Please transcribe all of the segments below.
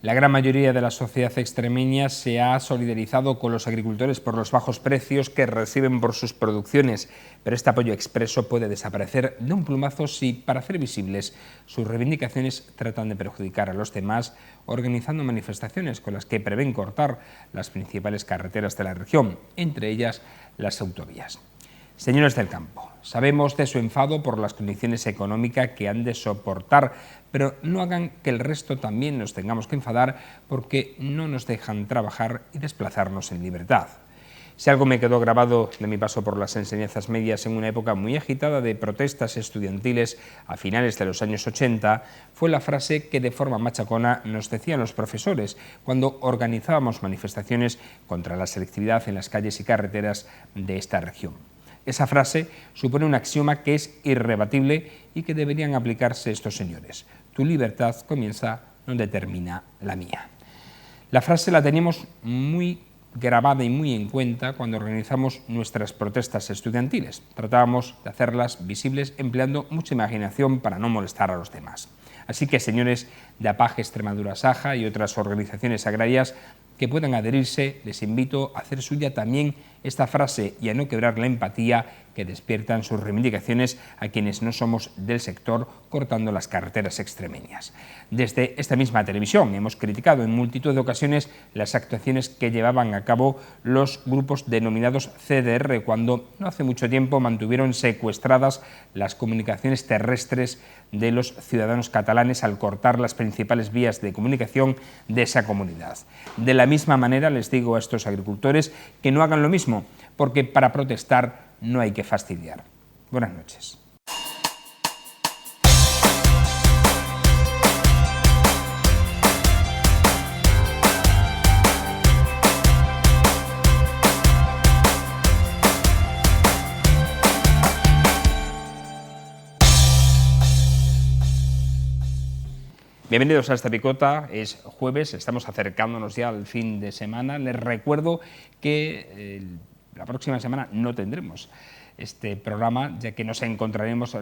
La gran mayoría de la sociedad extremeña se ha solidarizado con los agricultores por los bajos precios que reciben por sus producciones, pero este apoyo expreso puede desaparecer de un plumazo si, para hacer visibles sus reivindicaciones, tratan de perjudicar a los demás, organizando manifestaciones con las que prevén cortar las principales carreteras de la región, entre ellas las autovías. Señores del campo, sabemos de su enfado por las condiciones económicas que han de soportar, pero no hagan que el resto también nos tengamos que enfadar porque no nos dejan trabajar y desplazarnos en libertad. Si algo me quedó grabado de mi paso por las enseñanzas medias en una época muy agitada de protestas estudiantiles a finales de los años 80, fue la frase que de forma machacona nos decían los profesores cuando organizábamos manifestaciones contra la selectividad en las calles y carreteras de esta región. Esa frase supone un axioma que es irrebatible y que deberían aplicarse estos señores. Tu libertad comienza donde termina la mía. La frase la teníamos muy grabada y muy en cuenta cuando organizamos nuestras protestas estudiantiles. Tratábamos de hacerlas visibles empleando mucha imaginación para no molestar a los demás. Así que, señores de APAG Extremadura Saja y otras organizaciones agrarias que puedan adherirse, les invito a hacer suya también esta frase y a no quebrar la empatía que despiertan sus reivindicaciones a quienes no somos del sector cortando las carreteras extremeñas. Desde esta misma televisión hemos criticado en multitud de ocasiones las actuaciones que llevaban a cabo los grupos denominados CDR cuando no hace mucho tiempo mantuvieron secuestradas las comunicaciones terrestres de los ciudadanos catalanes al cortar las principales vías de comunicación de esa comunidad. De la misma manera les digo a estos agricultores que no hagan lo mismo, porque para protestar no hay que fastidiar. Buenas noches. Bienvenidos a esta picota, es jueves, estamos acercándonos ya al fin de semana. Les recuerdo que la próxima semana no tendremos este programa, ya que nos encontraremos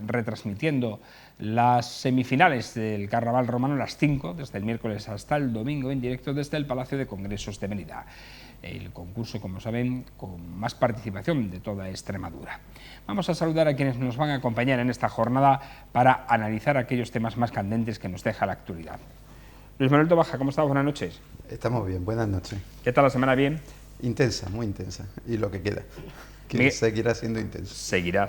retransmitiendo las semifinales del Carnaval Romano a las 5, desde el miércoles hasta el domingo, en directo desde el Palacio de Congresos de Mérida. El concurso, como saben, con más participación de toda Extremadura. Vamos a saludar a quienes nos van a acompañar en esta jornada para analizar aquellos temas más candentes que nos deja la actualidad. Luis Manuel Tobaja, ¿cómo estás? Buenas noches. Estamos bien, buenas noches. ¿Qué tal la semana? ¿Bien? Intensa, muy intensa. Y lo que queda, que seguirá siendo intenso. Seguirá.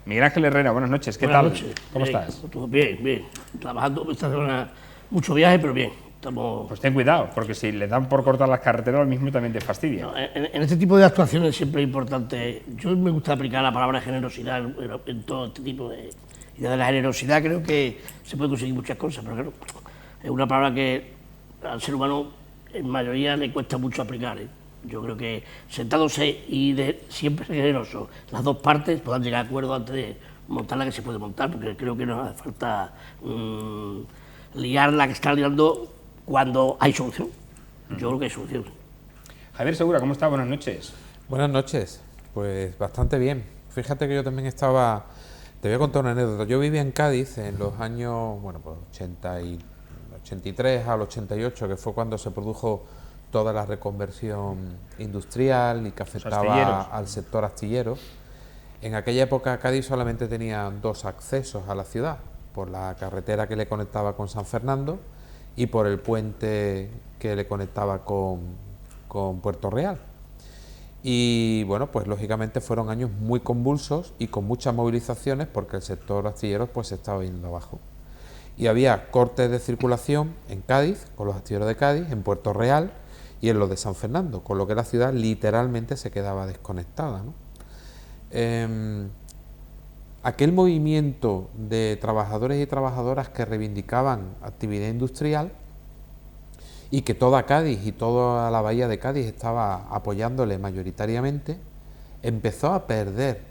Miguel Ángel Herrera, buenas noches. ¿Qué buenas tal? Noches. ¿Cómo bien, estás? Todo bien. Trabajando esta semana, mucho viaje, pero bien. Estamos... Pues ten cuidado, porque si le dan por cortar las carreteras, lo mismo también te fastidia. No, en este tipo de actuaciones siempre es importante. Yo me gusta aplicar la palabra generosidad en todo este tipo de... Y de la generosidad creo que se puede conseguir muchas cosas, pero claro, es una palabra que al ser humano en mayoría le cuesta mucho aplicar. Yo creo que sentándose y siempre ser generoso, las dos partes puedan llegar a acuerdo antes de montar la que se puede montar, porque creo que no hace falta liar la que está liando cuando hay solución. Yo creo que hay solución. Javier Segura, ¿cómo está? Buenas noches. Buenas noches, pues bastante bien. Fíjate que yo también estaba... Te voy a contar una anécdota. Yo vivía en Cádiz en los años, 83 al 88, que fue cuando se produjo toda la reconversión industrial y que afectaba al sector astillero. En aquella época Cádiz solamente tenía dos accesos a la ciudad, por la carretera que le conectaba con San Fernando y por el puente que le conectaba con Puerto Real. Y bueno, pues lógicamente fueron años muy convulsos y con muchas movilizaciones porque el sector astillero pues se estaba yendo abajo. Y había cortes de circulación en Cádiz, con los astilleros de Cádiz, en Puerto Real y en los de San Fernando, con lo que la ciudad literalmente se quedaba desconectada, ¿no? Aquel movimiento de trabajadores y trabajadoras que reivindicaban actividad industrial y que toda Cádiz y toda la bahía de Cádiz estaba apoyándole mayoritariamente, empezó a perder,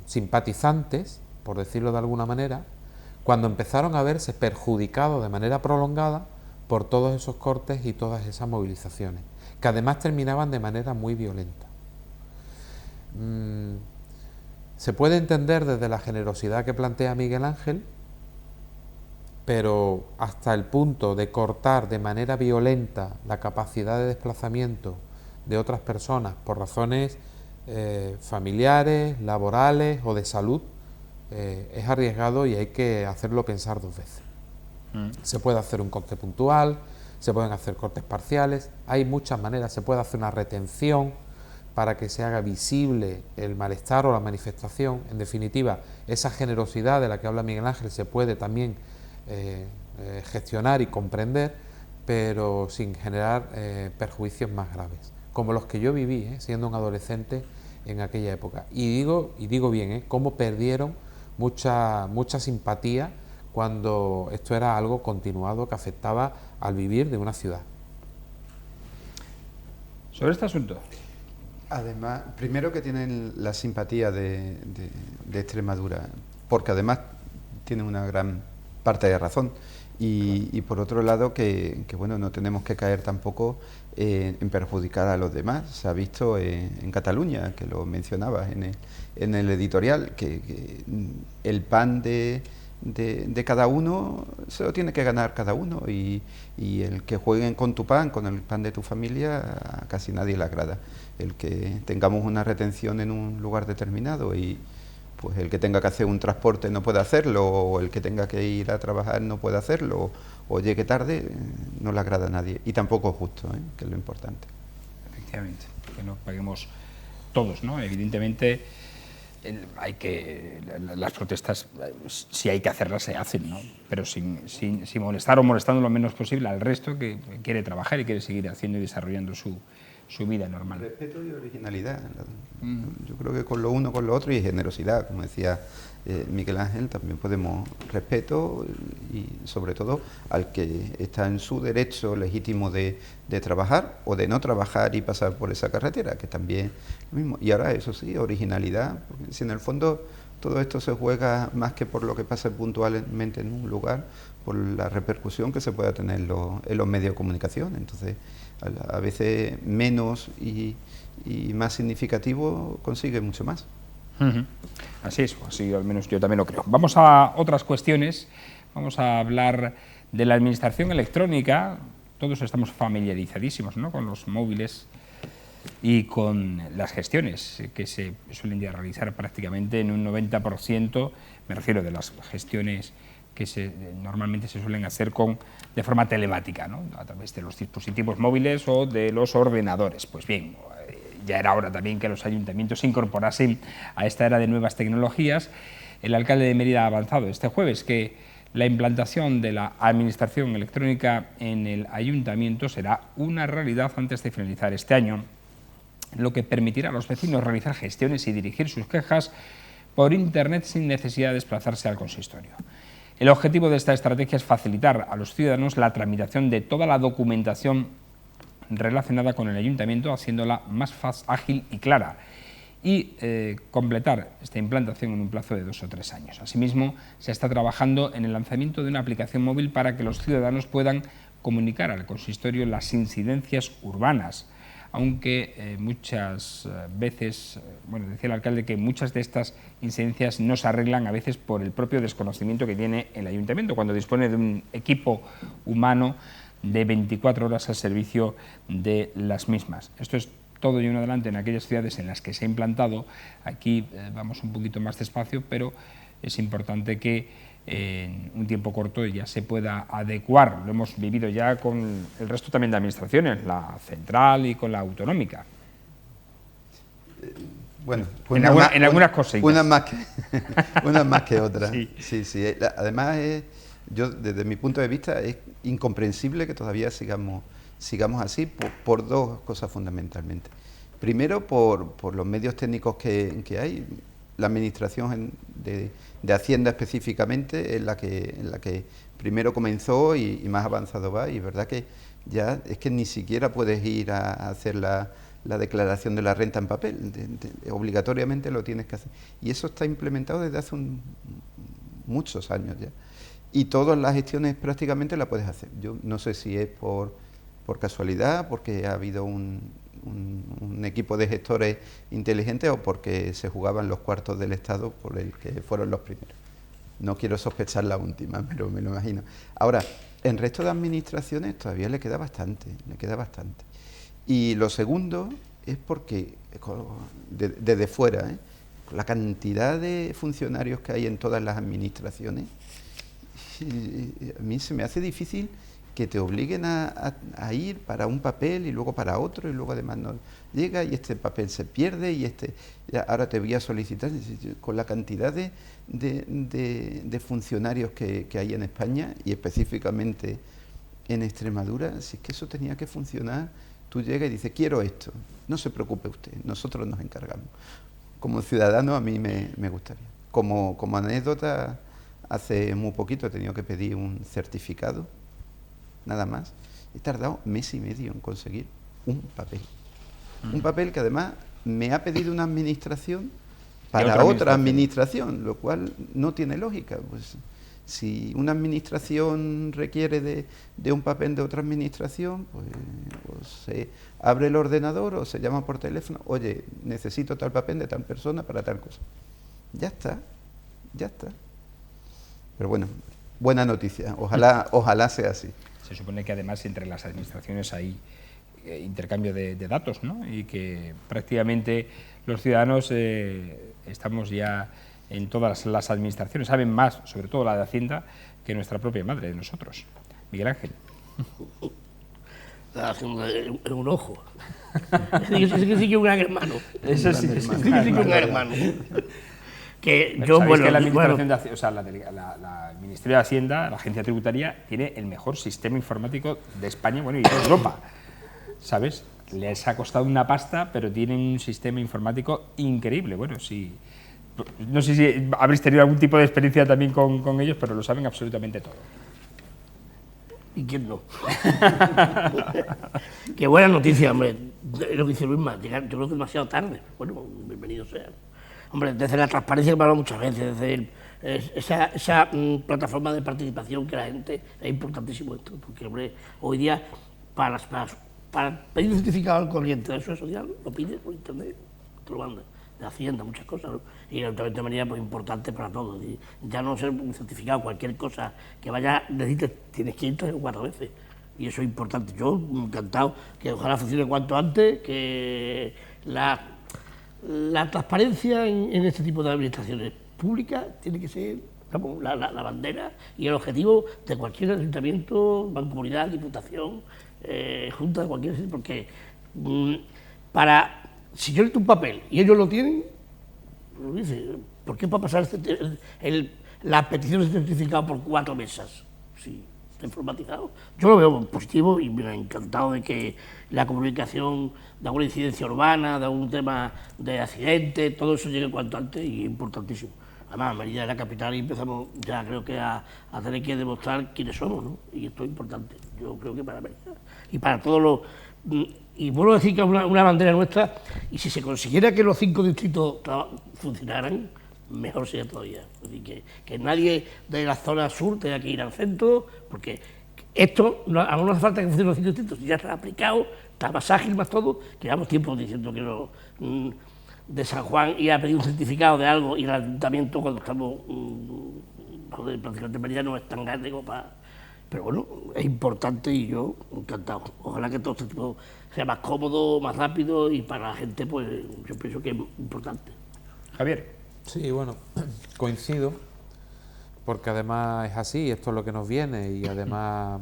simpatizantes, por decirlo de alguna manera, cuando empezaron a verse perjudicados de manera prolongada por todos esos cortes y todas esas movilizaciones, que además terminaban de manera muy violenta. Se puede entender desde la generosidad que plantea Miguel Ángel pero hasta el punto de cortar de manera violenta la capacidad de desplazamiento de otras personas por razones familiares, laborales o de salud, es arriesgado y hay que hacerlo pensar 2 veces. Se puede hacer un corte puntual, se pueden hacer cortes parciales, hay muchas maneras, se puede hacer una retención para que se haga visible el malestar o la manifestación. En definitiva, esa generosidad de la que habla Miguel Ángel se puede también gestionar y comprender, pero sin generar perjuicios más graves, como los que yo viví siendo un adolescente en aquella época. Y digo bien, cómo perdieron mucha simpatía cuando esto era algo continuado que afectaba al vivir de una ciudad. Sobre este asunto. Además, primero que tienen la simpatía de Extremadura, porque además tienen una gran parte de razón. Y por otro lado que bueno, no tenemos que caer tampoco en perjudicar a los demás. Se ha visto en Cataluña, que lo mencionabas en el editorial, que el pan de cada uno se lo tiene que ganar cada uno, y el que jueguen con tu pan, con el pan de tu familia, a casi nadie le agrada. El que tengamos una retención en un lugar determinado y pues el que tenga que hacer un transporte no puede hacerlo, o el que tenga que ir a trabajar no puede hacerlo, o llegue tarde, no le agrada a nadie. Y tampoco es justo, que es lo importante. Efectivamente, que no paguemos todos, ¿no? Evidentemente, las protestas, si hay que hacerlas, se hacen, ¿no? Pero sin molestar o molestando lo menos posible al resto que quiere trabajar y quiere seguir haciendo y desarrollando su vida normal. Respeto y originalidad. Yo creo que con lo uno, con lo otro, y generosidad, como decía Miguel Ángel, también podemos respeto y sobre todo al que está en su derecho legítimo de trabajar o de no trabajar y pasar por esa carretera, que también lo mismo. Y ahora, eso sí, originalidad, porque si en el fondo todo esto se juega más que por lo que pasa puntualmente en un lugar, por la repercusión que se pueda tener en los medios de comunicación. Entonces, a veces menos y más significativo consigue mucho más. Así es, así al menos yo también lo creo. Vamos a otras cuestiones. Vamos a hablar de la administración electrónica. Todos estamos familiarizadísimos, ¿no?, con los móviles y con las gestiones que se suelen ya realizar prácticamente en un 90%, me refiero de las gestiones que normalmente se suelen hacer de forma telemática, ¿no?, a través de los dispositivos móviles o de los ordenadores. Pues bien, ya era hora también que los ayuntamientos se incorporasen a esta era de nuevas tecnologías. El alcalde de Mérida ha avanzado este jueves que la implantación de la administración electrónica en el ayuntamiento será una realidad antes de finalizar este año, lo que permitirá a los vecinos realizar gestiones y dirigir sus quejas por Internet sin necesidad de desplazarse al consistorio. El objetivo de esta estrategia es facilitar a los ciudadanos la tramitación de toda la documentación relacionada con el ayuntamiento, haciéndola más ágil y clara, y completar esta implantación en un plazo de 2 o 3 años. Asimismo, se está trabajando en el lanzamiento de una aplicación móvil para que los ciudadanos puedan comunicar al consistorio las incidencias urbanas, aunque muchas veces, bueno, decía el alcalde que muchas de estas incidencias no se arreglan a veces por el propio desconocimiento que tiene el ayuntamiento, cuando dispone de un equipo humano de 24 horas al servicio de las mismas. Esto es todo y un adelante en aquellas ciudades en las que se ha implantado. Aquí vamos un poquito más despacio, pero es importante que en un tiempo corto ya se pueda adecuar. Lo hemos vivido ya con el resto también de administraciones, la central y con la autonómica. Bueno, en algunas cositas. Unas más que otras. Sí. Sí. Además, yo desde mi punto de vista es incomprensible que todavía sigamos así por 2 cosas fundamentalmente. Primero, por los medios técnicos que hay. La administración de Hacienda específicamente es la que primero comenzó y más avanzado va, y es verdad que ya es que ni siquiera puedes ir a hacer la declaración de la renta en papel, obligatoriamente lo tienes que hacer. Y eso está implementado desde hace muchos años ya. Y todas las gestiones prácticamente las puedes hacer. Yo no sé si es por casualidad, porque ha habido un equipo de gestores inteligentes o porque se jugaban los cuartos del Estado por el que fueron los primeros. No quiero sospechar la última, pero me lo imagino. Ahora, en resto de administraciones todavía le queda bastante, Y lo segundo es porque, desde fuera, la cantidad de funcionarios que hay en todas las administraciones, a mí se me hace difícil que te obliguen a ir para un papel y luego para otro, y luego además no llega y este papel se pierde y ahora te voy a solicitar. Con la cantidad de funcionarios que hay en España y específicamente en Extremadura, si es que eso tenía que funcionar. Tú llegas y dices, quiero esto, no se preocupe usted, nosotros nos encargamos. Como ciudadano a mí me gustaría. Como anécdota, hace muy poquito he tenido que pedir un certificado, nada más. He tardado 1 mes y medio en conseguir un papel. Un papel que además me ha pedido una administración para otra administración, lo cual no tiene lógica. Pues, si una administración requiere de un papel de otra administración, pues o se abre el ordenador o se llama por teléfono, oye, necesito tal papel de tal persona para tal cosa. Ya está. Pero bueno, buena noticia, ojalá sea así. Se supone que además entre las administraciones hay intercambio de datos, ¿no? Y que prácticamente los ciudadanos estamos ya en todas las administraciones, saben más, sobre todo la de Hacienda, que nuestra propia madre, de nosotros. Miguel Ángel. La Hacienda es un ojo. Ese sí que es un gran hermano. Ese sí que es un gran hermano. Que yo, bueno, que la administración de, o sea, el Ministerio de Hacienda, la Agencia Tributaria, tiene el mejor sistema informático de España, bueno, y de Europa, ¿sabes? Les ha costado una pasta, pero tienen un sistema informático increíble. Bueno, sí. No sé si habréis tenido algún tipo de experiencia también con ellos, pero lo saben absolutamente todo. ¿Y quién no? Qué buena noticia, hombre. Lo que dice Luisma, yo creo que es demasiado tarde. Bueno, bienvenido sea. Hombre, desde la transparencia que he hablado muchas veces, desde esa plataforma de participación que la gente, es importantísimo esto, porque, hombre, hoy día, para pedir un certificado al corriente de la seguridad social, lo pides por internet, te lo mandan. De Hacienda, muchas cosas, ¿no? Y el Ayuntamiento de Manilla, pues importante para todos. Y ya no ser un certificado, cualquier cosa que vaya, necesites, tienes que ir 3 o 4 veces. Y eso es importante. Yo, encantado, que ojalá funcione cuanto antes, que la transparencia en este tipo de administraciones públicas tiene que ser la bandera y el objetivo de cualquier ayuntamiento, mancomunidad, diputación, junta de cualquier sitio, porque si yo le doy un papel y ellos lo tienen, lo dice, ¿por qué va a pasar la petición de certificado por 4 mesas? Sí, está informatizado. Yo lo veo positivo y me ha encantado de que la comunicación de alguna incidencia urbana, de algún tema de accidente, todo eso llegue cuanto antes y es importantísimo. Además, en Mérida es la capital y empezamos ya creo que a tener que demostrar quiénes somos, ¿no? Y esto es importante, yo creo que para Mérida y para todos los... Y vuelvo a decir que es una bandera nuestra, y si se consiguiera que los 5 distritos funcionaran, mejor sería todavía. Es decir, que nadie de la zona sur tenga que ir al centro, porque esto no hace falta que funcionen los 5 distritos, ya está aplicado, está más ágil, más todo, que llevamos tiempo diciendo que de San Juan ir a pedir un certificado de algo y el ayuntamiento cuando estamos, prácticamente Mérida no es tan grande como para... Pero bueno, es importante y yo encantado. Ojalá que todo este tipo sea más cómodo, más rápido y para la gente, pues yo pienso que es importante. Javier. Sí, bueno, coincido, porque además es así, esto es lo que nos viene y además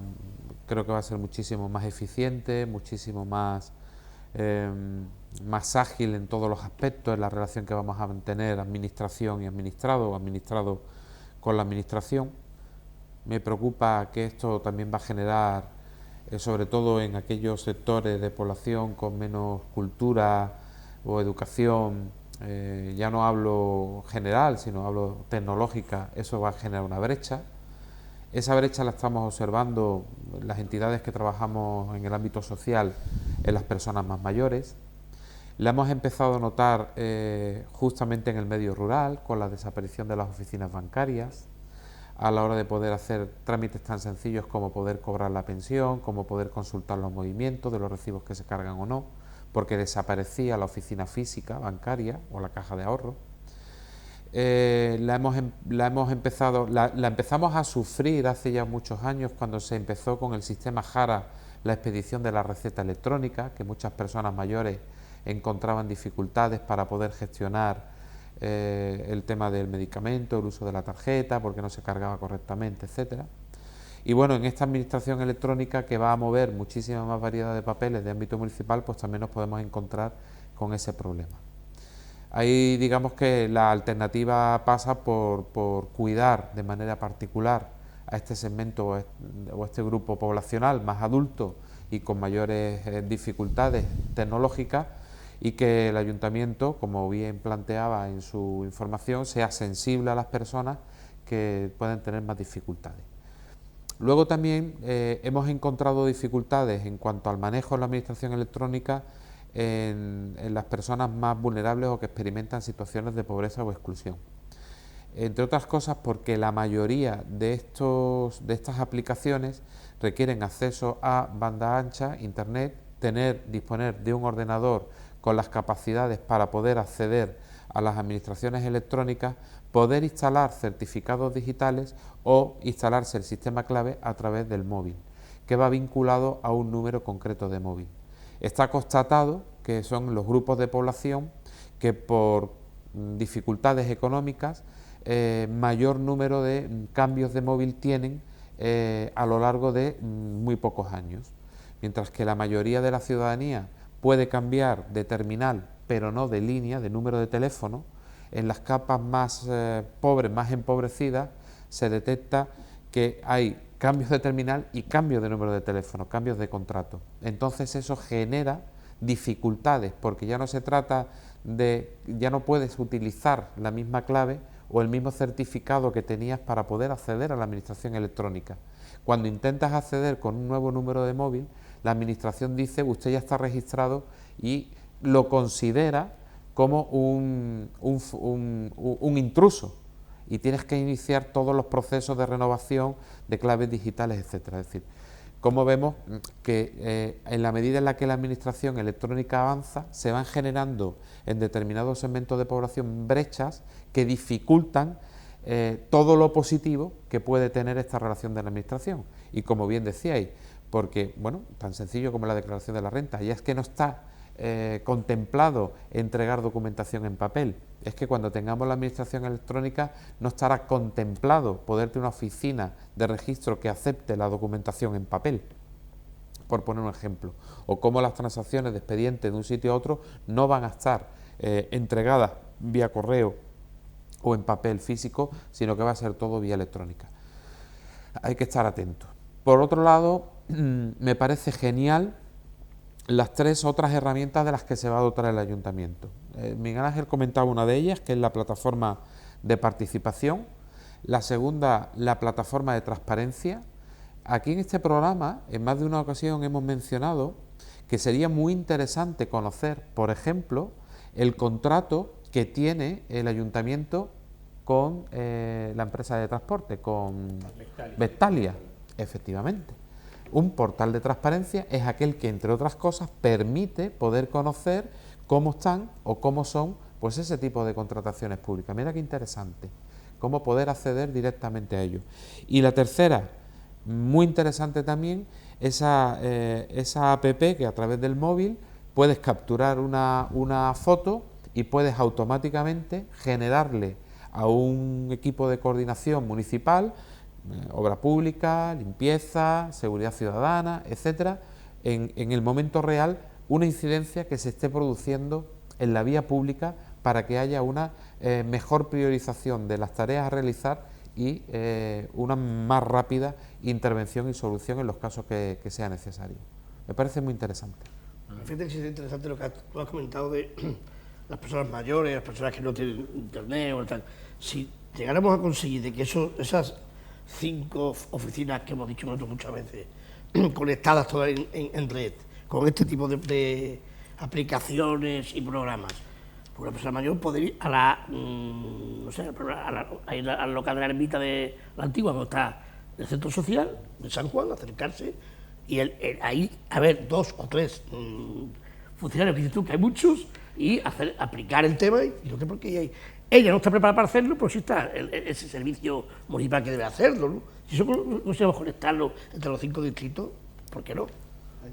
creo que va a ser muchísimo más eficiente, muchísimo más ágil en todos los aspectos, en la relación que vamos a mantener administración y administrado, o administrado con la administración. Me preocupa que esto también va a generar, sobre todo en aquellos sectores de población con menos cultura o educación, ya no hablo general, sino hablo tecnológica, eso va a generar una brecha. Esa brecha la estamos observando las entidades que trabajamos en el ámbito social, en las personas más mayores. La hemos empezado a notar justamente en el medio rural, con la desaparición de las oficinas bancarias, a la hora de poder hacer trámites tan sencillos como poder cobrar la pensión, como poder consultar los movimientos de los recibos que se cargan o no, porque desaparecía la oficina física bancaria o la caja de ahorro. la empezamos a sufrir hace ya muchos años cuando se empezó con el sistema Jara, la expedición de la receta electrónica, que muchas personas mayores encontraban dificultades para poder gestionar el tema del medicamento, el uso de la tarjeta, porque no se cargaba correctamente, etcétera. Y bueno, en esta administración electrónica, que va a mover muchísima más variedad de papeles de ámbito municipal, pues también nos podemos encontrar con ese problema. Ahí digamos que la alternativa pasa por cuidar de manera particular a este segmento o este grupo poblacional más adulto y con mayores dificultades tecnológicas, y que el ayuntamiento, como bien planteaba en su información, sea sensible a las personas que pueden tener más dificultades. Luego también hemos encontrado dificultades en cuanto al manejo de la administración electrónica en las personas más vulnerables o que experimentan situaciones de pobreza o exclusión. Entre otras cosas porque la mayoría de estas aplicaciones requieren acceso a banda ancha, internet, disponer de un ordenador con las capacidades para poder acceder a las administraciones electrónicas, poder instalar certificados digitales o instalarse el sistema clave a través del móvil, que va vinculado a un número concreto de móvil. Está constatado que son los grupos de población que por dificultades económicas mayor número de cambios de móvil tienen a lo largo de muy pocos años, mientras que la mayoría de la ciudadanía puede cambiar de terminal, pero no de línea, de número de teléfono. En las capas más pobres, más empobrecidas, se detecta que hay cambios de terminal y cambios de número de teléfono, cambios de contrato. Entonces eso genera dificultades, porque ya no se trata ya no puedes utilizar la misma clave o el mismo certificado que tenías para poder acceder a la administración electrónica. Cuando intentas acceder con un nuevo número de móvil, la administración dice: usted ya está registrado, y lo considera como un intruso, y tienes que iniciar todos los procesos de renovación de claves digitales, etcétera. Es decir, como vemos que en la medida en la que la administración electrónica avanza, se van generando en determinados segmentos de población brechas que dificultan todo lo positivo que puede tener esta relación de la administración. Y como bien decíais, porque, bueno, tan sencillo como la declaración de la renta, ya es que no está contemplado entregar documentación en papel, es que cuando tengamos la administración electrónica no estará contemplado poder tener una oficina de registro que acepte la documentación en papel, por poner un ejemplo, o como las transacciones de expediente de un sitio a otro no van a estar entregadas vía correo o en papel físico, sino que va a ser todo vía electrónica. Hay que estar atentos. Por otro lado, me parece genial las tres otras herramientas de las que se va a dotar el ayuntamiento. Miguel Ángel comentaba una de ellas, que es la plataforma de participación. La segunda, la plataforma de transparencia. Aquí en este programa, en más de una ocasión hemos mencionado que sería muy interesante conocer, por ejemplo, el contrato que tiene el ayuntamiento con la empresa de transporte, con Vectalia, efectivamente. Un portal de transparencia es aquel que, entre otras cosas, permite poder conocer cómo están o cómo son pues ese tipo de contrataciones públicas. Mira qué interesante, cómo poder acceder directamente a ello. Y la tercera, muy interesante también, esa app que a través del móvil puedes capturar una foto y puedes automáticamente generarle a un equipo de coordinación municipal, obra pública, limpieza, seguridad ciudadana, etcétera, en el momento real, una incidencia que se esté produciendo en la vía pública para que haya una mejor priorización de las tareas a realizar y una más rápida intervención y solución en los casos que sea necesario. Me parece muy interesante. Fíjate que es interesante lo que tú has comentado de las personas mayores, las personas que no tienen internet o tal. Si llegáramos a conseguir de que esas 5 oficinas que hemos dicho nosotros muchas veces, conectadas todas en red, con este tipo de aplicaciones y programas, pues una persona mayor podría ir a al local de la ermita de la Antigua, donde está el centro social de San Juan, acercarse y ahí a ver 2 o 3 funcionarios, que dices tú que hay muchos, y aplicar el tema. Y no sé por qué ella no está preparada para hacerlo, pero sí está ese servicio municipal que debe hacerlo, ¿no? Si eso conseguimos conectarlo entre los 5 distritos, ¿por qué no?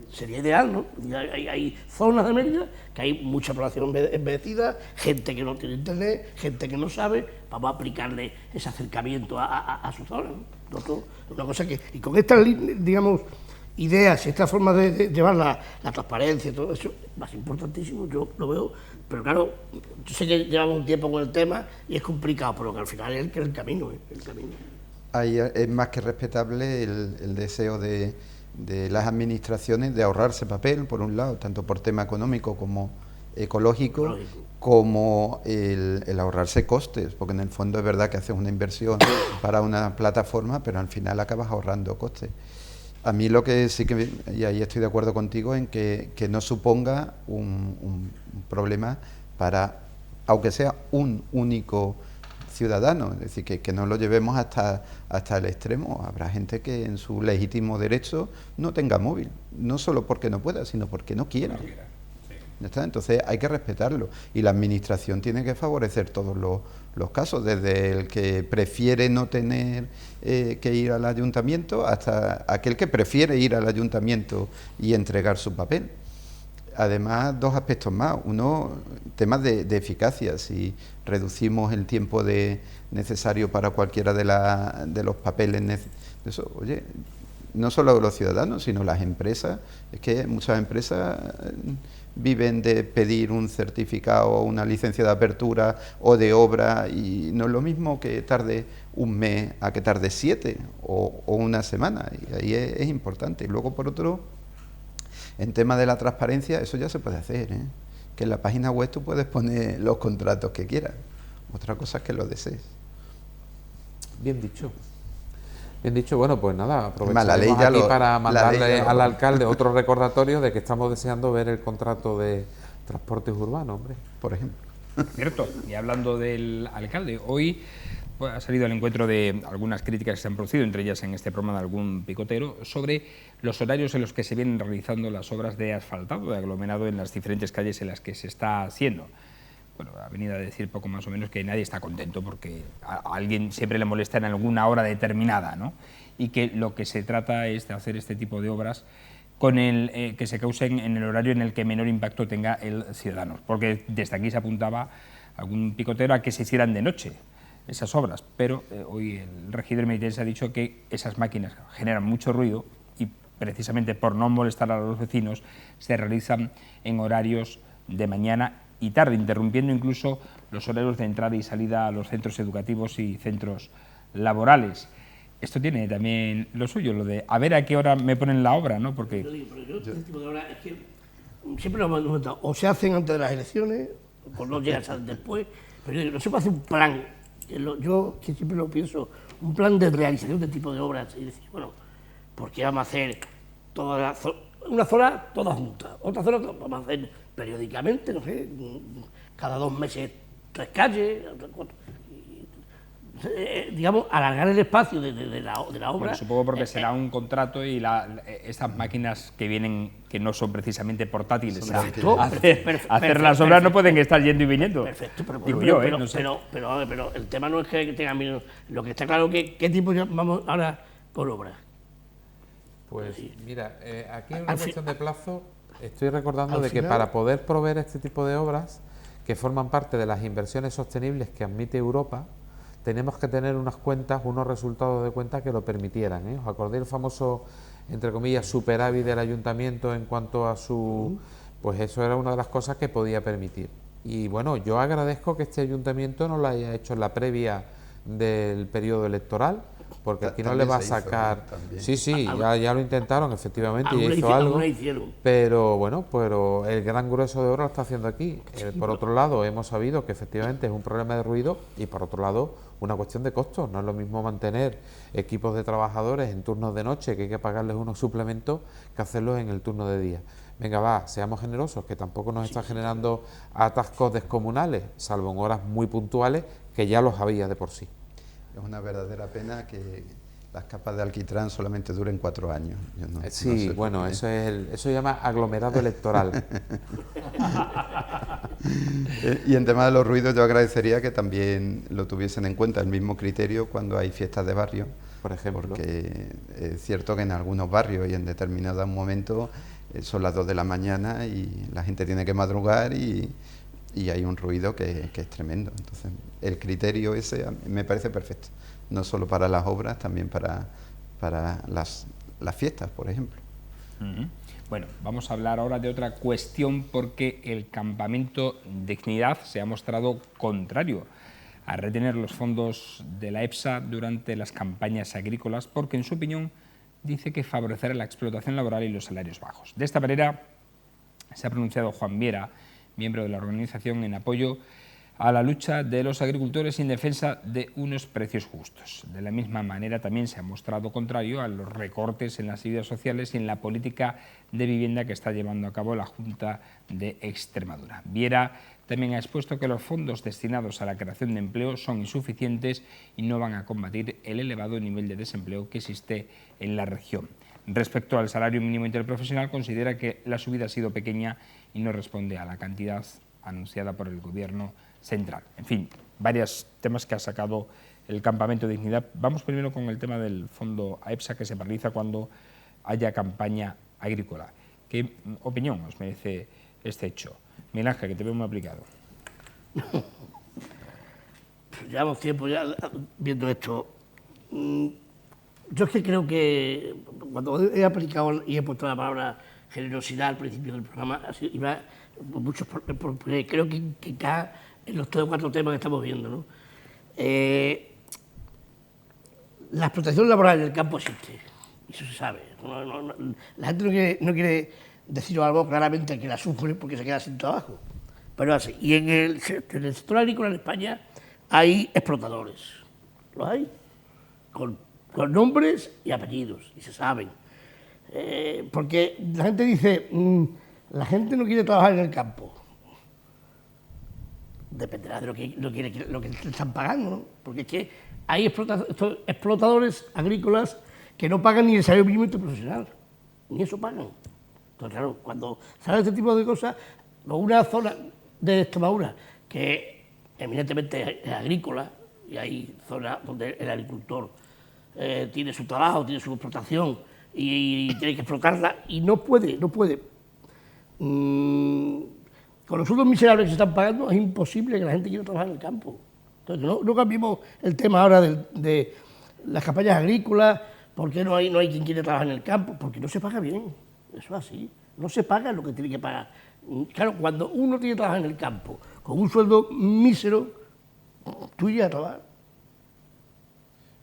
Sería ideal, ¿no? Hay zonas de Mérida que hay mucha población envejecida, gente que no tiene internet, gente que no sabe, vamos a aplicarle ese acercamiento a su zona, ¿no? Una cosa que, y con estas, digamos, ideas y esta forma de llevar la transparencia y todo eso, más importantísimo, yo lo veo, pero claro, yo sé que llevamos un tiempo con el tema y es complicado, pero que al final es el camino, el camino. Ahí es más que respetable el deseo de las administraciones de ahorrarse papel, por un lado, tanto por tema económico como ecológico, como el ahorrarse costes, porque en el fondo es verdad que haces una inversión para una plataforma, pero al final acabas ahorrando costes. A mí lo que sí que, y ahí estoy de acuerdo contigo, en que no suponga un problema para, aunque sea un único ciudadano, es decir, que no lo llevemos hasta el extremo. Habrá gente que en su legítimo derecho no tenga móvil, no solo porque no pueda, sino porque no quiera. ¿Ya está? Entonces hay que respetarlo y la administración tiene que favorecer todos los casos, desde el que prefiere no tener que ir al ayuntamiento hasta aquel que prefiere ir al ayuntamiento y entregar su papel. Además, dos aspectos más. Uno, temas de eficacia. Si reducimos el tiempo necesario para cualquiera de los papeles, eso, oye, no solo los ciudadanos, sino las empresas. Es que muchas empresas viven de pedir un certificado o una licencia de apertura o de obra, y no es lo mismo que tarde un mes a que tarde 7 o una semana, y ahí es importante. Y luego, por otro, en tema de la transparencia, eso ya se puede hacer, ¿eh? Que en la página web tú puedes poner los contratos que quieras. Otra cosa es que lo desees. Bien dicho. Bien dicho. Bueno, pues nada, aprovechamos la ley aquí para mandarle al alcalde otro recordatorio de que estamos deseando ver el contrato de transportes urbanos, hombre. Por ejemplo. Cierto. Y hablando del alcalde, hoy ha salido al encuentro de algunas críticas que se han producido, entre ellas en este programa de algún picotero, sobre los horarios en los que se vienen realizando las obras de asfaltado, de aglomerado en las diferentes calles en las que se está haciendo. Bueno, ha venido a decir poco más o menos que nadie está contento porque a alguien siempre le molesta en alguna hora determinada, ¿no? Y que lo que se trata es de hacer este tipo de obras con que se causen en el horario en el que menor impacto tenga el ciudadano. Porque desde aquí se apuntaba algún picotero a que se hicieran de noche esas obras, pero hoy el regidor meritense ha dicho que esas máquinas generan mucho ruido y precisamente por no molestar a los vecinos se realizan en horarios de mañana y tarde, interrumpiendo incluso los horarios de entrada y salida a los centros educativos y centros laborales. Esto tiene también lo suyo, lo de a ver a qué hora me ponen la obra, ¿no? Porque este tipo de obras es que siempre lo hemos comentado, o se hacen antes de las elecciones, o no llegan después, pero no se puede hacer un plan. Yo que siempre lo pienso, un plan de realización de tipo de obras y decir, bueno, ¿por qué vamos a hacer una zona toda junta? Otra zona vamos a hacer periódicamente, no sé, cada 2 meses 3 calles, 4, digamos, alargar el espacio de la obra. Bueno, supongo porque será un contrato y estas máquinas que vienen, que no son precisamente portátiles, hacer las obras no pueden estar yendo y viniendo. Perfecto, pero, digo yo, no sé. pero el tema no es que tengan menos. Lo que está claro es que qué tipo vamos ahora con obras. Pues mira, aquí en una cuestión de plazo estoy recordando de que para poder proveer este tipo de obras que forman parte de las inversiones sostenibles que admite Europa, tenemos que tener unas cuentas, unos resultados de cuentas que lo permitieran, ¿eh? ¿Os acordáis el famoso, entre comillas, superávit del ayuntamiento en cuanto a su... Pues eso era una de las cosas que podía permitir. Y bueno, yo agradezco que este ayuntamiento no lo haya hecho en la previa del periodo electoral, porque aquí no le va a sacar... Sí, ya lo intentaron, efectivamente, y hizo algo, pero bueno, pero el gran grueso de obra lo está haciendo aquí. Por otro lado, hemos sabido que efectivamente es un problema de ruido y por otro lado, una cuestión de costos. No es lo mismo mantener equipos de trabajadores en turnos de noche, que hay que pagarles unos suplementos, que hacerlos en el turno de día. Venga, va, seamos generosos, que tampoco nos está generando atascos descomunales, salvo en horas muy puntuales, que ya los había de por sí. Es una verdadera pena que las capas de alquitrán solamente duren 4 años. Sí, bueno, eso se llama aglomerado electoral. Y en tema de los ruidos yo agradecería que también lo tuviesen en cuenta el mismo criterio cuando hay fiestas de barrio, por ejemplo. Porque es cierto que en algunos barrios y en determinados momentos son las 2 de la mañana y la gente tiene que madrugar y hay un ruido que es tremendo. Entonces, el criterio ese a mí me parece perfecto, no solo para las obras, también para las fiestas, por ejemplo. Bueno, vamos a hablar ahora de otra cuestión, porque el Campamento Dignidad se ha mostrado contrario a retener los fondos de la EPSA durante las campañas agrícolas, porque en su opinión dice que favorecerá la explotación laboral y los salarios bajos. De esta manera se ha pronunciado Juan Viera, miembro de la organización, en apoyo a la lucha de los agricultores en defensa de unos precios justos. De la misma manera también se ha mostrado contrario a los recortes en las ayudas sociales y en la política de vivienda que está llevando a cabo la Junta de Extremadura. Viera también ha expuesto que los fondos destinados a la creación de empleo son insuficientes y no van a combatir el elevado nivel de desempleo que existe en la región. Respecto al salario mínimo interprofesional, considera que la subida ha sido pequeña y no responde a la cantidad anunciada por el Gobierno central. En fin, varios temas que ha sacado el Campamento de Dignidad. Vamos primero con el tema del fondo AEPSA, que se paraliza cuando haya campaña agrícola. ¿Qué opinión os merece este hecho? Miguel Ángel, que te veo muy aplicado. Llevamos tiempo ya viendo esto. Yo es que creo que cuando he aplicado y he puesto la palabra generosidad al principio del programa, iba muchos, porque creo que cae en los 3 o 4 temas que estamos viendo, ¿no? La explotación laboral en el campo existe, eso se sabe. La gente no quiere decirlo algo claramente, que la sufre porque se queda sin trabajo, pero así. Y en el sector agrícola en España hay explotadores, los hay, con nombres y apellidos, y se saben. Porque la gente dice, la gente no quiere trabajar en el campo. Dependerá de lo que te están pagando, ¿no? Porque es que hay explotadores agrícolas que no pagan ni el salario mínimo interprofesional, ni eso pagan. Entonces, claro, cuando sale este tipo de cosas, una zona de Extremadura que eminentemente es agrícola, y hay zonas donde el agricultor tiene su trabajo, tiene su explotación y tiene que explotarla y no puede. Con los sueldos miserables que se están pagando es imposible que la gente quiera trabajar en el campo. Entonces, no cambiemos el tema ahora de las campañas agrícolas, porque no hay quien quiere trabajar en el campo, porque no se paga bien, eso es así, no se paga lo que tiene que pagar. Claro, cuando uno tiene que trabajar en el campo con un sueldo mísero, tú irías a trabajar.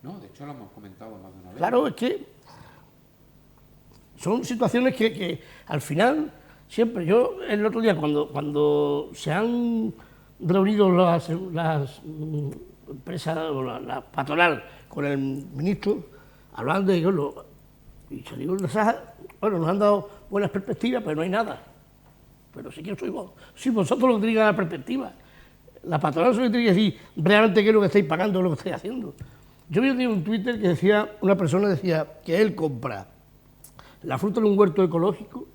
No, de hecho lo hemos comentado más de una vez. Claro, es que son situaciones que al final, siempre, yo el otro día cuando se han reunido las empresas, o la patronal con el ministro, hablaban de ello, y se digo, bueno, nos han dado buenas perspectivas, pero no hay nada. Pero si vosotros lo tenéis que dar perspectiva. La patronal solo tiene que decir realmente qué es lo que estáis pagando o lo que estáis haciendo. Yo vi un Twitter que decía, una persona decía que él compra la fruta en un huerto ecológico,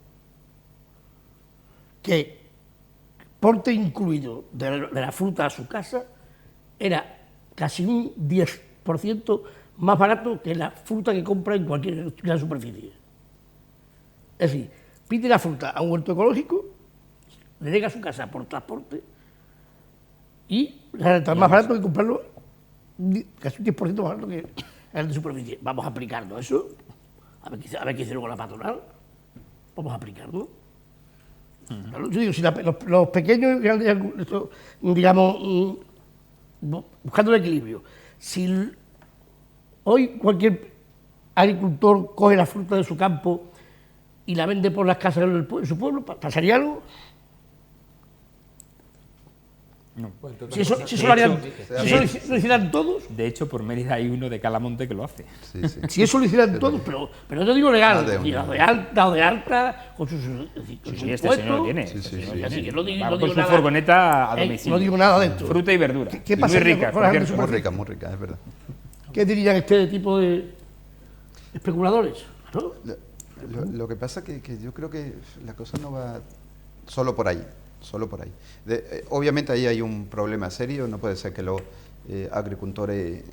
que porte incluido de la fruta a su casa era casi un 10% más barato que la fruta que compra en cualquier gran superficie. Es decir, pide la fruta a un huerto ecológico, le llega a su casa por transporte y está más barato que comprarlo, casi un 10% más barato que el de superficie. Vamos a aplicarlo eso, a ver qué hicieron con la patronal, vamos a aplicarlo. Claro, yo digo, si los pequeños, digamos, buscando el equilibrio, si hoy cualquier agricultor coge la fruta de su campo y la vende por las casas de su pueblo, ¿pasaría algo? No. Pues si eso lo hicieran todos. De hecho, por Mérida hay uno de Calamonte que lo hace. Sí. Si eso lo hicieran todos, pero yo digo legal, dado de alta, con sus este señor lo tiene. Así que no digo con su nada, furgoneta a domicilio. No digo nada de esto. Fruta y verdura. ¿Qué pasa? Muy rica, por cierto. Muy rica, es verdad. ¿Qué dirían este tipo de especuladores? ¿No? Lo que pasa es que yo creo que la cosa no va solo por ahí. solo por ahí. Obviamente ahí hay un problema serio, no puede ser que los agricultores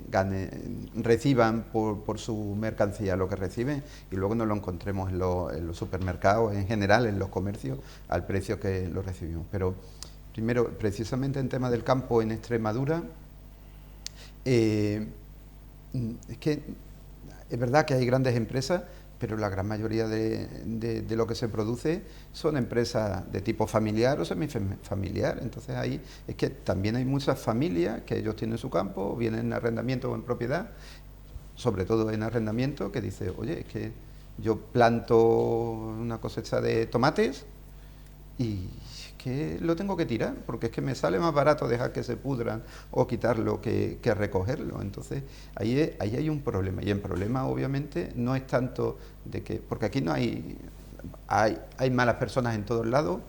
reciban por su mercancía lo que reciben y luego no lo encontremos en los supermercados, en general, en los comercios, al precio que lo recibimos. Pero primero, precisamente en tema del campo en Extremadura, es que es verdad que hay grandes empresas, pero la gran mayoría de lo que se produce son empresas de tipo familiar o semifamiliar. Entonces ahí es que también hay muchas familias que ellos tienen su campo, vienen en arrendamiento o en propiedad, sobre todo en arrendamiento, que dice, oye, es que yo planto una cosecha de tomates y que lo tengo que tirar, porque es que me sale más barato dejar que se pudran o quitarlo que recogerlo. Entonces, ahí hay un problema, y el problema obviamente no es tanto de que, porque aquí no hay malas personas en todos lados,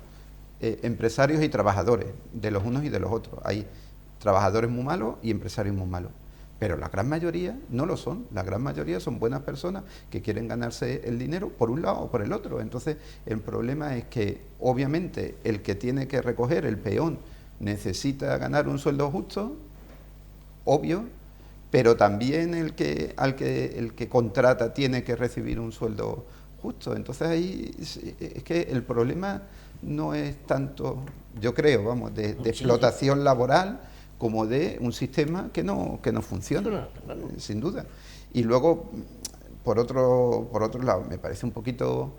empresarios y trabajadores, de los unos y de los otros. Hay trabajadores muy malos y empresarios muy malos. Pero la gran mayoría no lo son, la gran mayoría son buenas personas que quieren ganarse el dinero por un lado o por el otro. Entonces el problema es que obviamente el que tiene que recoger, el peón, necesita ganar un sueldo justo, obvio, pero también el que contrata tiene que recibir un sueldo justo. Entonces ahí es que el problema no es tanto, yo creo, vamos, de explotación laboral, como de un sistema que no funciona, sin duda. Y luego, por otro lado, me parece un poquito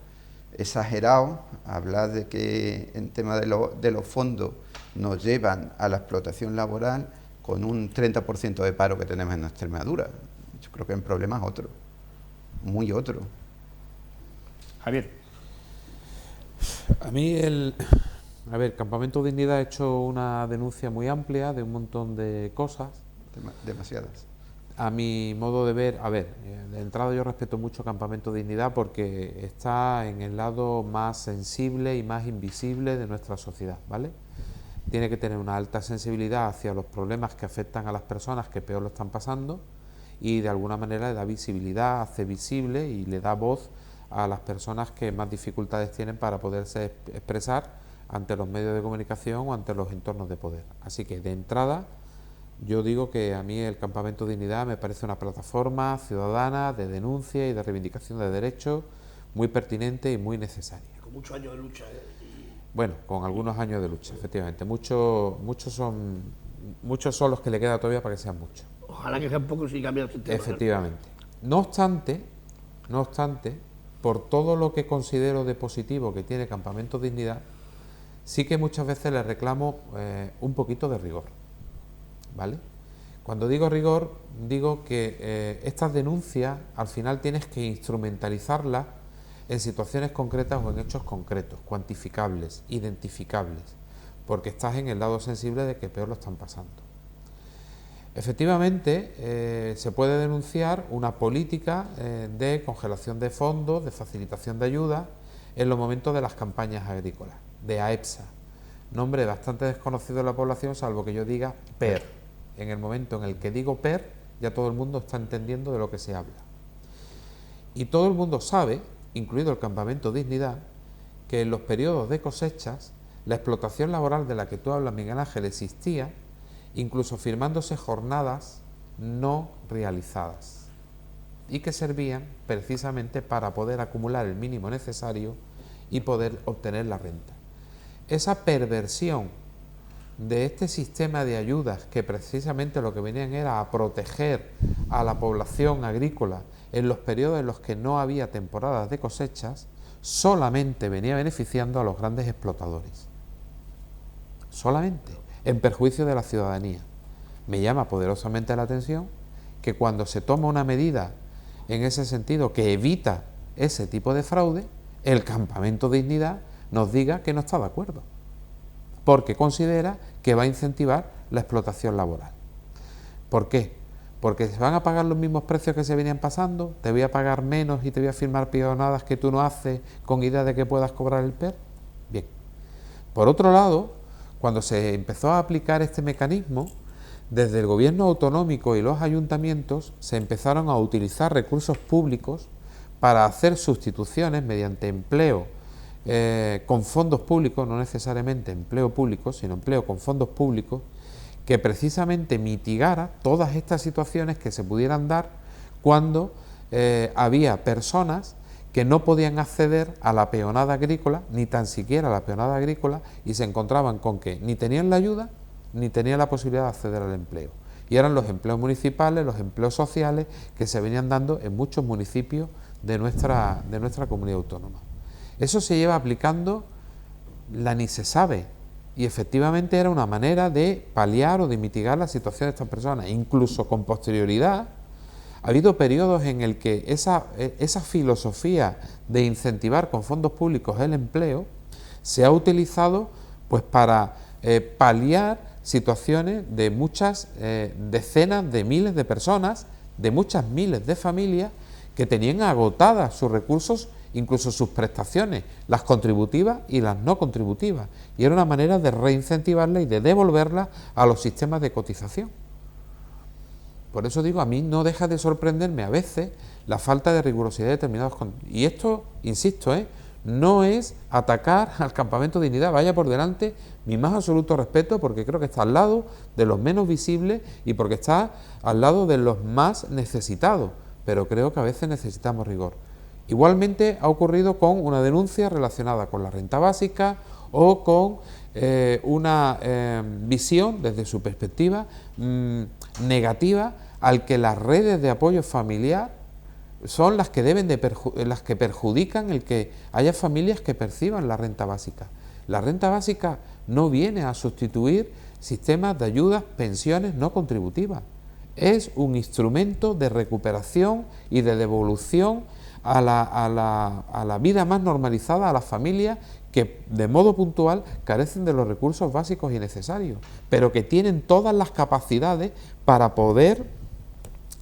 exagerado hablar de que en tema de los fondos nos llevan a la explotación laboral con un 30% de paro que tenemos en Extremadura. Yo creo que el problema es otro, muy otro. Javier. A mí Campamento Dignidad ha hecho una denuncia muy amplia de un montón de cosas. Demasiadas. A mi modo de ver, de entrada yo respeto mucho Campamento Dignidad porque está en el lado más sensible y más invisible de nuestra sociedad, ¿vale? Tiene que tener una alta sensibilidad hacia los problemas que afectan a las personas que peor lo están pasando y de alguna manera le da visibilidad, hace visible y le da voz a las personas que más dificultades tienen para poderse expresar ante los medios de comunicación o ante los entornos de poder. Así que de entrada yo digo que a mí el Campamento Dignidad me parece una plataforma ciudadana de denuncia y de reivindicación de derechos muy pertinente y muy necesaria. Con muchos años de lucha. Bueno, con algunos años de lucha, efectivamente. Muchos son los que le queda todavía para que sean muchos. Ojalá que sea un poco si cambia el sistema. Efectivamente. No obstante, por todo lo que considero de positivo que tiene Campamento Dignidad, sí que muchas veces le reclamo un poquito de rigor, ¿vale? Cuando digo rigor, digo que estas denuncias al final tienes que instrumentalizarlas en situaciones concretas o en hechos concretos, cuantificables, identificables, porque estás en el lado sensible de que peor lo están pasando. Efectivamente, se puede denunciar una política de congelación de fondos, de facilitación de ayuda en los momentos de las campañas agrícolas, de AEPSA, nombre bastante desconocido de la población, salvo que yo diga PER. En el momento en el que digo PER, ya todo el mundo está entendiendo de lo que se habla. Y todo el mundo sabe, incluido el Campamento Dignidad, que en los periodos de cosechas, la explotación laboral de la que tú hablas, Miguel Ángel, existía, incluso firmándose jornadas no realizadas, y que servían precisamente para poder acumular el mínimo necesario y poder obtener la renta. Esa perversión de este sistema de ayudas, que precisamente lo que venían era a proteger a la población agrícola en los periodos en los que no había temporadas de cosechas, solamente venía beneficiando a los grandes explotadores. Solamente, en perjuicio de la ciudadanía. Me llama poderosamente la atención que cuando se toma una medida en ese sentido que evita ese tipo de fraude, el Campamento Dignidad nos diga que no está de acuerdo, porque considera que va a incentivar la explotación laboral. ¿Por qué? Porque se van a pagar los mismos precios que se venían pasando, te voy a pagar menos y te voy a firmar peonadas que tú no haces con idea de que puedas cobrar el PER. Bien. Por otro lado, cuando se empezó a aplicar este mecanismo, desde el gobierno autonómico y los ayuntamientos se empezaron a utilizar recursos públicos para hacer sustituciones mediante empleo con fondos públicos, no necesariamente empleo público, sino empleo con fondos públicos, que precisamente mitigara todas estas situaciones que se pudieran dar cuando había personas que no podían acceder a la peonada agrícola, ni tan siquiera a la peonada agrícola, y se encontraban con que ni tenían la ayuda, ni tenían la posibilidad de acceder al empleo. Y eran los empleos municipales, los empleos sociales, que se venían dando en muchos municipios de nuestra comunidad autónoma. Eso se lleva aplicando, la ni se sabe, y efectivamente era una manera de paliar o de mitigar la situación de estas personas. Incluso con posterioridad, ha habido periodos en el que esa filosofía de incentivar con fondos públicos el empleo se ha utilizado pues para paliar situaciones de muchas decenas de miles de personas, de muchas miles de familias que tenían agotadas sus recursos, incluso sus prestaciones, las contributivas y las no contributivas, y era una manera de reincentivarlas y de devolverlas a los sistemas de cotización. Por eso digo, a mí no deja de sorprenderme a veces la falta de rigurosidad de determinados... Y esto, insisto, no es atacar al Campamento Dignidad, vaya por delante mi más absoluto respeto, porque creo que está al lado de los menos visibles y porque está al lado de los más necesitados, pero creo que a veces necesitamos rigor. Igualmente ha ocurrido con una denuncia relacionada con la renta básica o con una visión desde su perspectiva negativa al que las redes de apoyo familiar son las que las que perjudican el que haya familias que perciban la renta básica. La renta básica no viene a sustituir sistemas de ayudas, pensiones no contributivas. Es un instrumento de recuperación y de devolución a la vida más normalizada, a las familias que de modo puntual carecen de los recursos básicos y necesarios, pero que tienen todas las capacidades para poder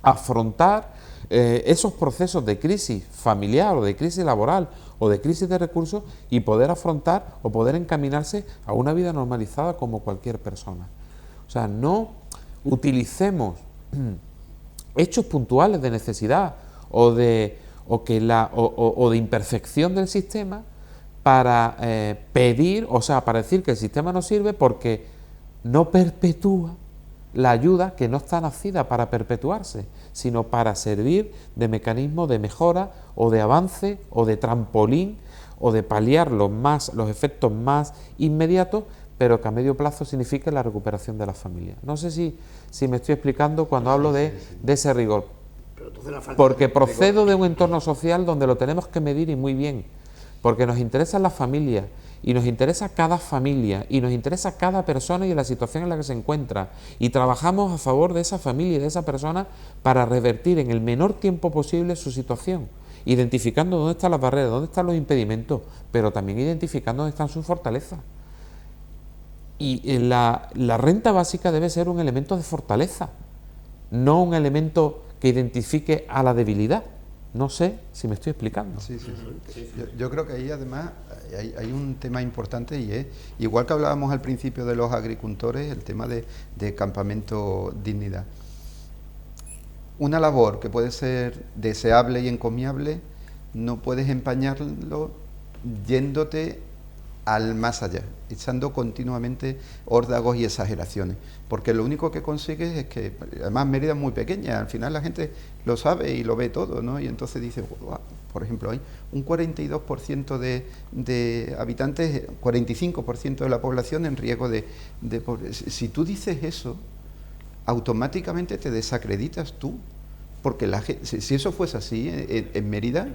afrontar esos procesos de crisis familiar o de crisis laboral o de crisis de recursos y poder afrontar o poder encaminarse a una vida normalizada como cualquier persona. O sea, no utilicemos hechos puntuales de necesidad o de imperfección del sistema para pedir, o sea, para decir que el sistema no sirve porque no perpetúa la ayuda que no está nacida para perpetuarse, sino para servir de mecanismo de mejora o de avance o de trampolín o de paliar los efectos más inmediatos, pero que a medio plazo signifique la recuperación de las familias. No sé si me estoy explicando cuando hablo de ese rigor, porque procedo de un entorno social donde lo tenemos que medir y muy bien, porque nos interesan las familias y nos interesa cada familia y nos interesa cada persona y la situación en la que se encuentra, y trabajamos a favor de esa familia y de esa persona para revertir en el menor tiempo posible su situación, identificando dónde están las barreras, dónde están los impedimentos, pero también identificando dónde están sus fortalezas. Y la renta básica debe ser un elemento de fortaleza, no un elemento que identifique a la debilidad. No sé si me estoy explicando. Sí. Yo creo que ahí además hay un tema importante, y es, igual que hablábamos al principio de los agricultores, el tema de Campamento Dignidad. Una labor que puede ser deseable y encomiable, no puedes empañarlo yéndote al más allá, echando continuamente órdagos y exageraciones, porque lo único que consigues es que, además Mérida es muy pequeña, al final la gente lo sabe y lo ve todo, ¿no? Y entonces dice, wow, por ejemplo, hay un 42% de habitantes, 45% de la población en riesgo de pobreza. Si tú dices eso, automáticamente te desacreditas tú, porque si eso fuese así en Mérida...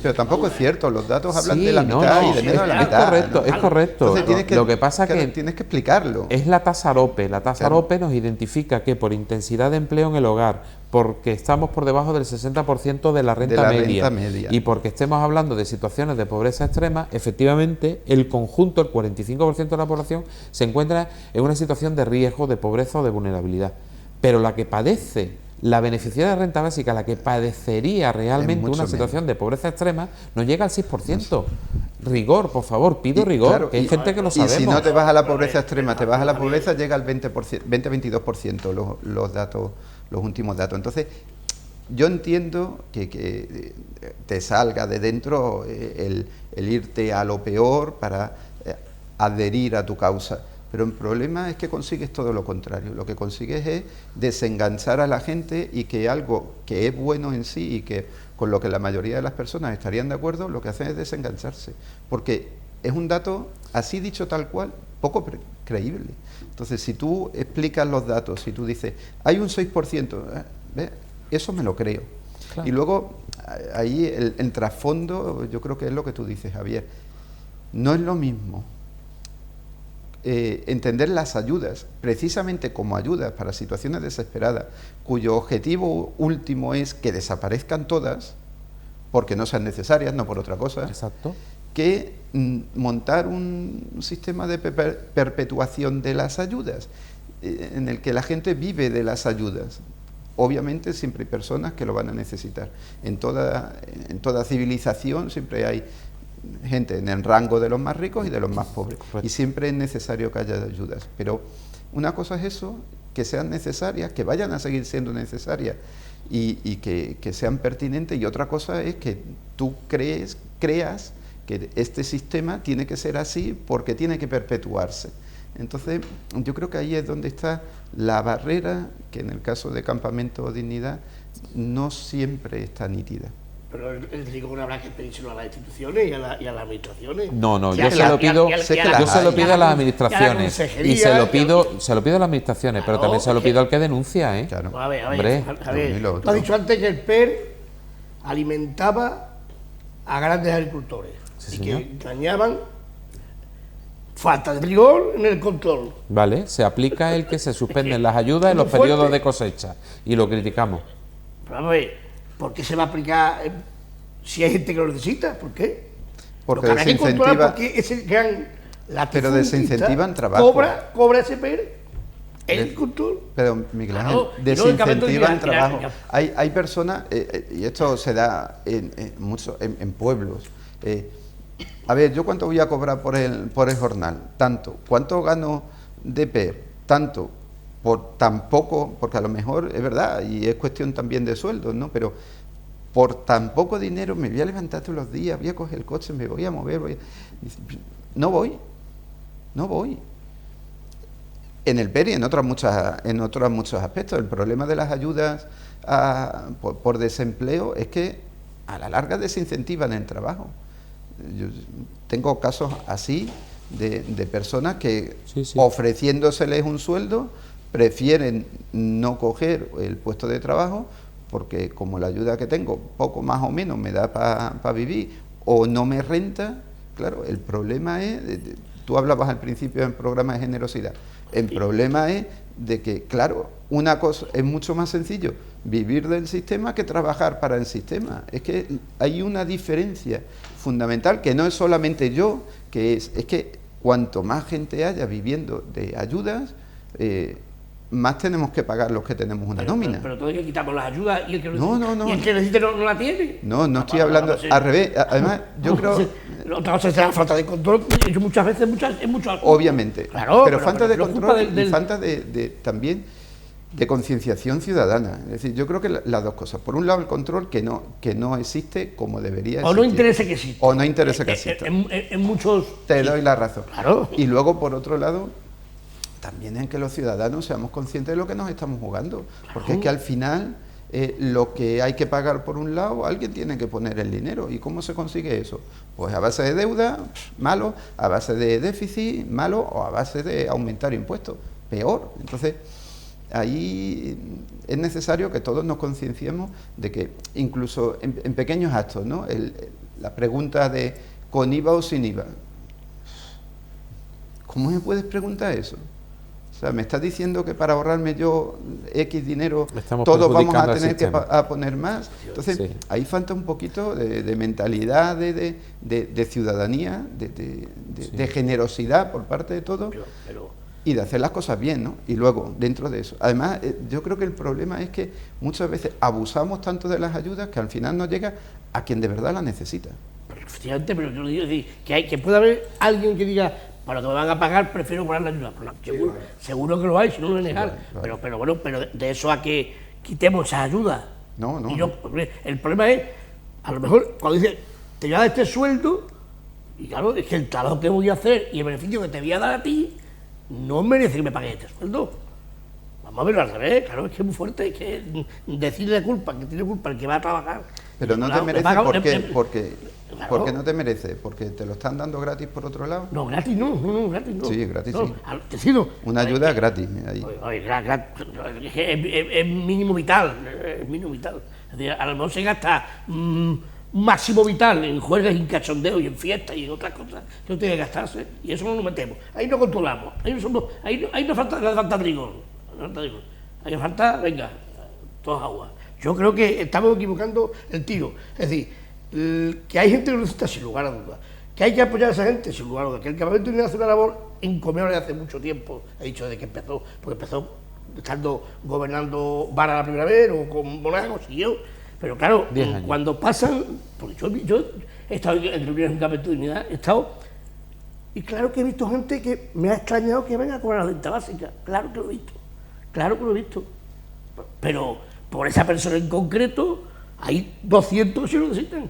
Pero tampoco es cierto, los datos hablan de la mitad y de menos de la mitad. Es correcto. Entonces lo que pasa que tienes que explicarlo. Es la tasa AROPE. La tasa AROPE nos identifica que por intensidad de empleo en el hogar, porque estamos por debajo del 60% de la renta media, y porque estemos hablando de situaciones de pobreza extrema, efectivamente el conjunto, el 45% de la población, se encuentra en una situación de riesgo, de pobreza o de vulnerabilidad. Pero la que padece, la beneficiaria de renta básica, la que padecería realmente una situación de pobreza extrema, no llega al 6%. Rigor, por favor, pido rigor, claro, que hay gente que lo sabemos. Y si no te vas a la pobreza extrema, te vas a la pobreza, llega al 20%, 20-22% los últimos datos. Entonces, yo entiendo que te salga de dentro el irte a lo peor para adherir a tu causa, pero el problema es que consigues todo lo contrario. Lo que consigues es desenganchar a la gente y que algo que es bueno en sí y que con lo que la mayoría de las personas estarían de acuerdo, lo que hacen es desengancharse, porque es un dato, así dicho tal cual, poco creíble. Entonces, si tú explicas los datos, si tú dices, hay un 6%, eso me lo creo. Claro. Y luego, ahí el trasfondo, yo creo que es lo que tú dices, Javier. No es lo mismo entender las ayudas, precisamente como ayudas para situaciones desesperadas, cuyo objetivo último es que desaparezcan todas, porque no sean necesarias, no por otra cosa. Exacto. Que montar un sistema de perpetuación de las ayudas, en el que la gente vive de las ayudas. Obviamente siempre hay personas que lo van a necesitar. En toda civilización siempre hay gente en el rango de los más ricos y de los más pobres. Y siempre es necesario que haya ayudas. Pero una cosa es eso, que sean necesarias, que vayan a seguir siendo necesarias y que sean pertinentes. Y otra cosa es que tú creas que este sistema tiene que ser así porque tiene que perpetuarse. Entonces, yo creo que ahí es donde está la barrera, que en el caso de Campamento Dignidad no siempre está nítida. Pero él digo que habrá que pedírselo a las instituciones y a las administraciones. No, yo se lo pido a las administraciones y se lo pido a las administraciones, pero también se lo pido al que denuncia, ¿eh? Claro. A ver, tú has dicho antes que el PER alimentaba a grandes agricultores y que engañaban. Falta de rigor en el control. Vale, se aplica el que se suspenden las ayudas en los periodos de cosecha y lo criticamos. Pero vamos a ver, ¿por qué se va a aplicar si hay gente que lo necesita? ¿Por qué? Porque desincentiva. Porque ese gran pero desincentivan trabajo. Cobra ese PER el agricultor. Pero Miguel Ángel, desincentivan trabajo. Hay personas, y esto se da en pueblos. A ver, ¿yo cuánto voy a cobrar por el jornal? Tanto. ¿Cuánto gano de PER? Tanto. Por tan poco, porque a lo mejor es verdad, y es cuestión también de sueldos, ¿no? Pero por tan poco dinero me voy a levantar todos los días, voy a coger el coche, me voy a mover, No voy. En el PER y en otros muchos aspectos. El problema de las ayudas por desempleo es que a la larga desincentivan el trabajo. Yo tengo casos así de personas que ofreciéndoseles un sueldo prefieren no coger el puesto de trabajo porque como la ayuda que tengo poco más o menos me da para vivir o no me renta. Claro, el problema es, tú hablabas al principio del programa de generosidad, el problema es de que, claro, una cosa es mucho más sencillo vivir del sistema que trabajar para el sistema. Es que hay una diferencia fundamental que no es solamente yo, que es que cuanto más gente haya viviendo de ayudas, más tenemos que pagar los que tenemos una nómina. Pero todavía quitamos las ayudas y el que no. ¿Y el que necesite no la tiene? No estoy hablando al revés. Además, yo creo... Otra cosa es la falta de control, yo muchas veces, en muchos... Obviamente, claro, pero falta de control y falta también de concienciación ciudadana. Es decir, yo creo que las dos cosas. Por un lado, el control que no existe como debería existir. O no interesa que exista. O no interesa que exista. En muchos... Te doy la razón. Claro. Y luego, por otro lado, también en que los ciudadanos seamos conscientes de lo que nos estamos jugando. Porque es que al final, lo que hay que pagar por un lado, alguien tiene que poner el dinero. ¿Y cómo se consigue eso? Pues a base de deuda, malo, a base de déficit, malo, o a base de aumentar impuestos, peor. Entonces, ahí es necesario que todos nos concienciemos de que incluso en pequeños actos, ¿no? La pregunta de ¿con IVA o sin IVA? ¿Cómo me puedes preguntar eso? O sea, me estás diciendo que para ahorrarme yo X dinero todos vamos a tener que poner más. Entonces, ahí falta un poquito de mentalidad, de ciudadanía, de generosidad por parte de todos y de hacer las cosas bien, ¿no? Y luego, dentro de eso. Además, yo creo que el problema es que muchas veces abusamos tanto de las ayudas que al final no llega a quien de verdad las necesita. Efectivamente, pero yo digo que puede haber alguien que diga... Para lo que me van a pagar, prefiero cobrar la ayuda. Seguro que lo hay, si no lo voy a negar. Pero bueno, pero de eso a que quitemos esas ayudas No, no. Y el problema es, a lo mejor, cuando dice, te voy a dar este sueldo, y claro, es que el trabajo que voy a hacer y el beneficio que te voy a dar a ti, no merece que me pagues este sueldo. Vamos a verlo al revés, claro, es que es muy fuerte, es que decirle culpa, que tiene culpa el que va a trabajar. Pero no claro, te merece porque claro. no te merece, porque te lo están dando gratis por otro lado. No, gratis no, gratis no. Sí, gratis no, sí. Decido, Una ayuda gratis ahí. es mínimo vital, es mínimo vital. Es decir, a lo mejor se gasta un máximo vital en juergas y en cachondeo y en fiestas y en otras cosas que no tiene que gastarse, y eso no lo metemos. Ahí no controlamos, ahí no falta rigor, ahí no falta, venga, todas aguas. Yo creo que estamos equivocando el tiro. Es decir, que hay gente que lo necesita sin lugar a dudas, que hay que apoyar a esa gente sin lugar a dudas, que el Campamento Unidad hace una labor encomiable hace mucho tiempo, he dicho desde que empezó, porque empezó estando gobernando Vara la primera vez o con Monago, siguió, pero claro, cuando pasan, porque yo he estado en reuniones en Campamento de Unidad, he estado, y claro que he visto gente que me ha extrañado que venga a cobrar la renta básica, claro que lo he visto, pero por esa persona en concreto hay 200 que lo necesitan.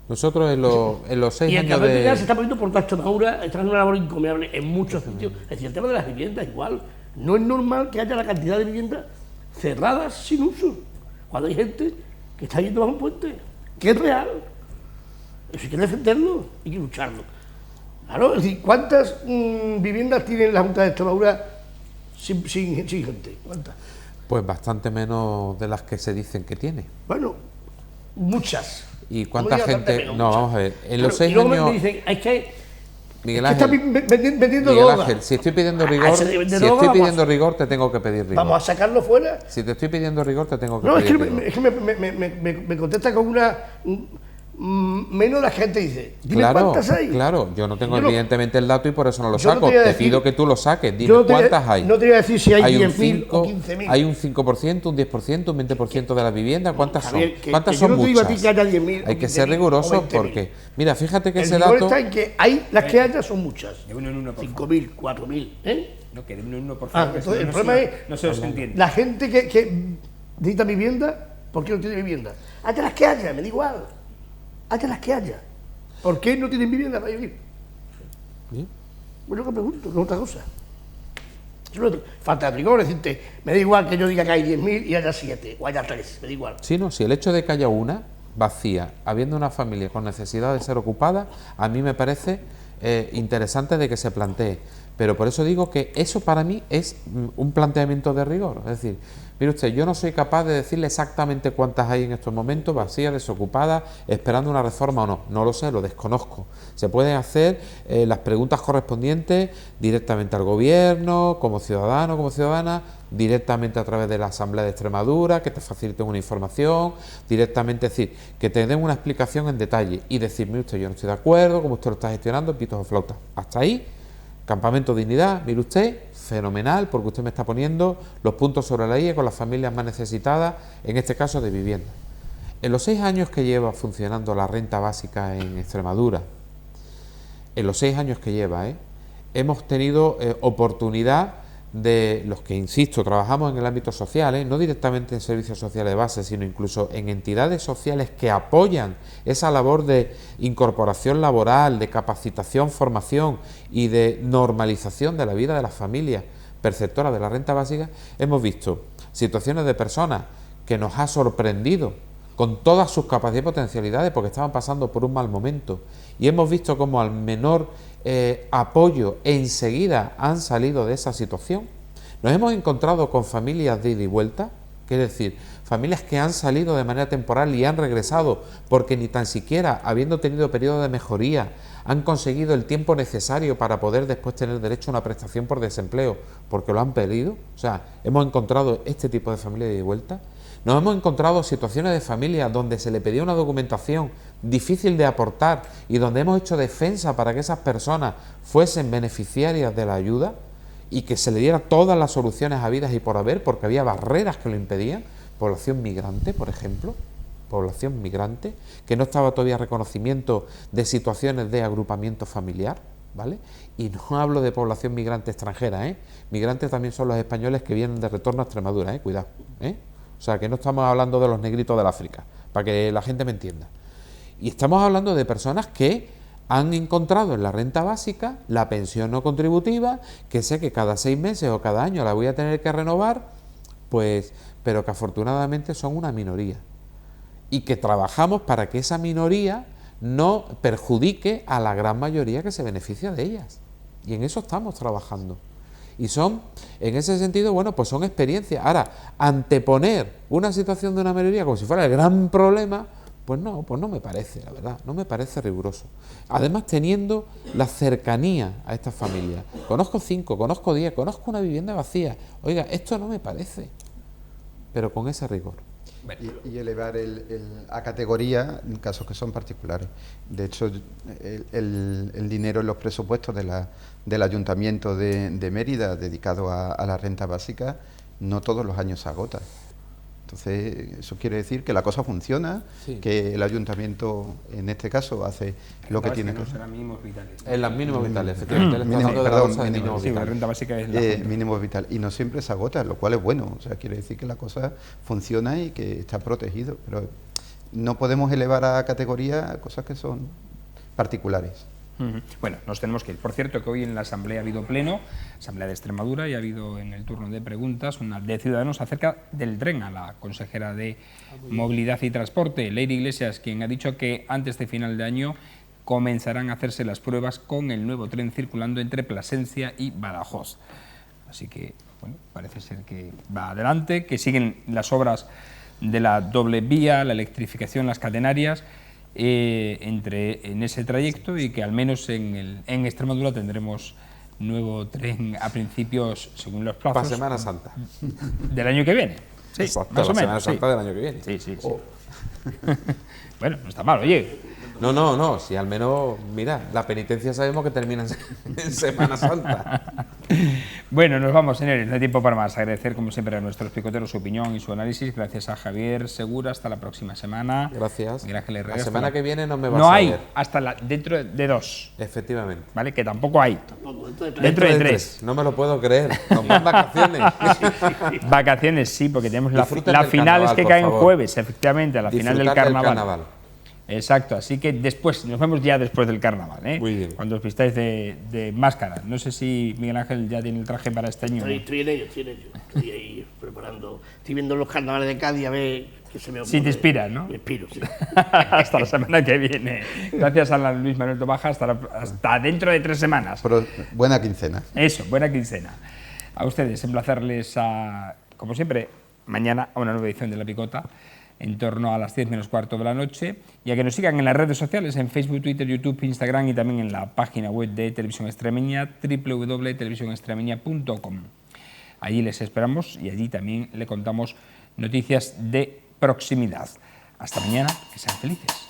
Nosotros en los 6 y el años de... se está poniendo por toda Extremadura, está haciendo una labor encomiable en muchos sitios. Es decir, el tema de las viviendas igual. No es normal que haya la cantidad de viviendas cerradas sin uso, cuando hay gente que está yendo bajo un puente, que es real. Eso hay que defenderlo, hay que lucharlo. Claro, es decir, ¿cuántas viviendas tiene la Junta de Extremadura sin gente? ¿Cuántas? Pues bastante menos de las que se dicen que tiene. Bueno, muchas. ¿Y cuánta gente? Menos, no, muchas. vamos a ver. En los 6 y luego años. me dicen, es que Miguel es que Ángel, está vendiendo Miguel droga. Ángel, si estoy pidiendo rigor, te tengo que pedir rigor. Vamos a sacarlo fuera. Si te estoy pidiendo rigor, te tengo que No, pedir rigor. No, es que me contesta con una... menos la gente dice, dime cuántas hay. Claro, yo no tengo evidentemente el dato y por eso no lo saco. Te pido que tú lo saques, dime cuántas hay. No te voy a decir si hay 10.000 o 15.000. Hay un 5%, un 10%, un 20% de las viviendas. ¿Cuántas son? ¿Cuántas que son? Yo no te digo a muchas. ti que haya 10.000 Hay que ser rigurosos porque, mira, fíjate que ese dato... está en que hay, las que haya son muchas. De uno en uno, por 5.000, 4.000, ¿eh? No, que de uno en uno, por Ah, favor. entonces el problema es... No se os entiende. La gente que necesita vivienda, ¿por qué no tiene vivienda? Haya las que haya, me da igual. Haya las que haya. ¿Por qué no tienen vivienda para vivir? ¿Sí? Bueno, que pregunto, no es otra cosa. Falta de rigor, es decirte, me da igual que yo diga que hay 10.000 y haya 7 o haya 3, me da igual. Sí, no, si el hecho de que haya una vacía, habiendo una familia con necesidad de ser ocupada, a mí me parece interesante de que se plantee. Pero por eso digo que eso para mí es un planteamiento de rigor. Es decir, mire usted, yo no soy capaz de decirle exactamente cuántas hay en estos momentos, vacías, desocupadas, esperando una reforma o no. No lo sé, lo desconozco. Se pueden hacer las preguntas correspondientes directamente al gobierno, como ciudadano, como ciudadana, directamente a través de la Asamblea de Extremadura, que te faciliten una información, directamente, es decir, que te den una explicación en detalle y decirme usted, yo no estoy de acuerdo, como usted lo está gestionando, pitos o flautas. Hasta ahí, Campamento Dignidad, mire usted, fenomenal, porque usted me está poniendo los puntos sobre la I con las familias más necesitadas, en este caso de vivienda. En los 6 años que lleva funcionando la renta básica en Extremadura, en los 6 años que lleva, hemos tenido oportunidad de los que, insisto, trabajamos en el ámbito social, no directamente en servicios sociales de base, sino incluso en entidades sociales que apoyan esa labor de incorporación laboral, de capacitación, formación y de normalización de la vida de las familias perceptoras de la renta básica. Hemos visto situaciones de personas que nos ha sorprendido con todas sus capacidades y potencialidades porque estaban pasando por un mal momento, y hemos visto cómo al menor apoyo enseguida han salido de esa situación. Nos hemos encontrado con familias de ida y vuelta, que es decir, familias que han salido de manera temporal y han regresado porque ni tan siquiera, habiendo tenido periodo de mejoría, han conseguido el tiempo necesario para poder después tener derecho a una prestación por desempleo, porque lo han pedido. O sea, hemos encontrado este tipo de familias de ida y vuelta. Nos hemos encontrado situaciones de familias donde se le pedía una documentación difícil de aportar y donde hemos hecho defensa para que esas personas fuesen beneficiarias de la ayuda y que se le diera todas las soluciones habidas y por haber, porque había barreras que lo impedían. Población migrante, por ejemplo, población migrante, que no estaba todavía reconocimiento de situaciones de agrupamiento familiar, ¿vale? Y no hablo de población migrante extranjera, Migrantes también son los españoles que vienen de retorno a Extremadura, cuidado, O sea, que no estamos hablando de los negritos del África, para que la gente me entienda. Y estamos hablando de personas que han encontrado en la renta básica la pensión no contributiva, que sé que cada 6 meses o cada año la voy a tener que renovar, pues, pero que afortunadamente son una minoría. Y que trabajamos para que esa minoría no perjudique a la gran mayoría que se beneficia de ellas. Y en eso estamos trabajando. Y son, en ese sentido, bueno, pues son experiencias. Ahora, anteponer una situación de una minoría como si fuera el gran problema, pues no me parece, la verdad, no me parece riguroso. Además, teniendo la cercanía a estas familias. Conozco 5, conozco 10, conozco una vivienda vacía. Oiga, esto no me parece, pero con ese rigor. Y elevar a categoría en casos que son particulares. De hecho, el dinero en los presupuestos del Ayuntamiento de Mérida dedicado a la renta básica no todos los años se agota. Entonces, eso quiere decir que la cosa funciona, sí, que el ayuntamiento, en este caso, hace lo que tiene que hacer. Serán mínimos vitales. En las mínimos vitales, efectivamente. La renta básica es mínimos vitales. Y no siempre se agota, lo cual es bueno. O sea, quiere decir que la cosa funciona y que está protegido. Pero no podemos elevar a categoría cosas que son particulares. Bueno, nos tenemos que ir. Por cierto, que hoy en la Asamblea ha habido pleno, Asamblea de Extremadura, y ha habido en el turno de preguntas una de ciudadanos acerca del tren a la consejera de Movilidad y Transporte, Leire Iglesias, quien ha dicho que antes de final de año comenzarán a hacerse las pruebas con el nuevo tren circulando entre Plasencia y Badajoz. Así que, bueno, parece ser que va adelante, que siguen las obras de la doble vía, la electrificación, las catenarias, en ese trayecto, y que al menos en Extremadura tendremos nuevo tren a principios, según los plazos, para Semana Santa del año que viene. Sí, exacto, más o menos. Semana Santa del año que viene. Sí. Bueno, no está mal, oye. No, si al menos, mira, la penitencia sabemos que termina en Semana Santa. Bueno, nos vamos, señores, no hay tiempo para más. Agradecer, como siempre, a nuestros picoteros su opinión y su análisis. Gracias a Javier Segura, hasta la próxima semana. Gracias. Miguel Ángel Herrera, la semana que viene no me vas a ver. No hay, hasta dentro de 2. Efectivamente. ¿Vale? Que tampoco hay. Dentro de 3. No me lo puedo creer. Nos dan vacaciones. Vacaciones, sí, porque tenemos la final es que cae en jueves, efectivamente, a la final del carnaval. Exacto, así que después, nos vemos ya después del carnaval, ¿eh? Muy bien. Cuando os vistáis de máscara. No sé si Miguel Ángel ya tiene el traje para este año. Estoy en ello. Estoy ahí preparando. Estoy viendo los carnavales de Cádiz a ver qué se me ocurre. Si te inspiras, ¿no? Me inspiro, sí. Hasta la semana que viene. Gracias a Luis Manuel Tobaja, hasta dentro de 3 semanas. Pero buena quincena. Eso, buena quincena. A ustedes, emplazarles como siempre, mañana a una nueva edición de La Picota, en torno a las 10 menos cuarto de la noche, y a que nos sigan en las redes sociales, en Facebook, Twitter, YouTube, Instagram, y también en la página web de Televisión Extremeña, www.televisionextremeña.com. Allí les esperamos y allí también le contamos noticias de proximidad. Hasta mañana, que sean felices.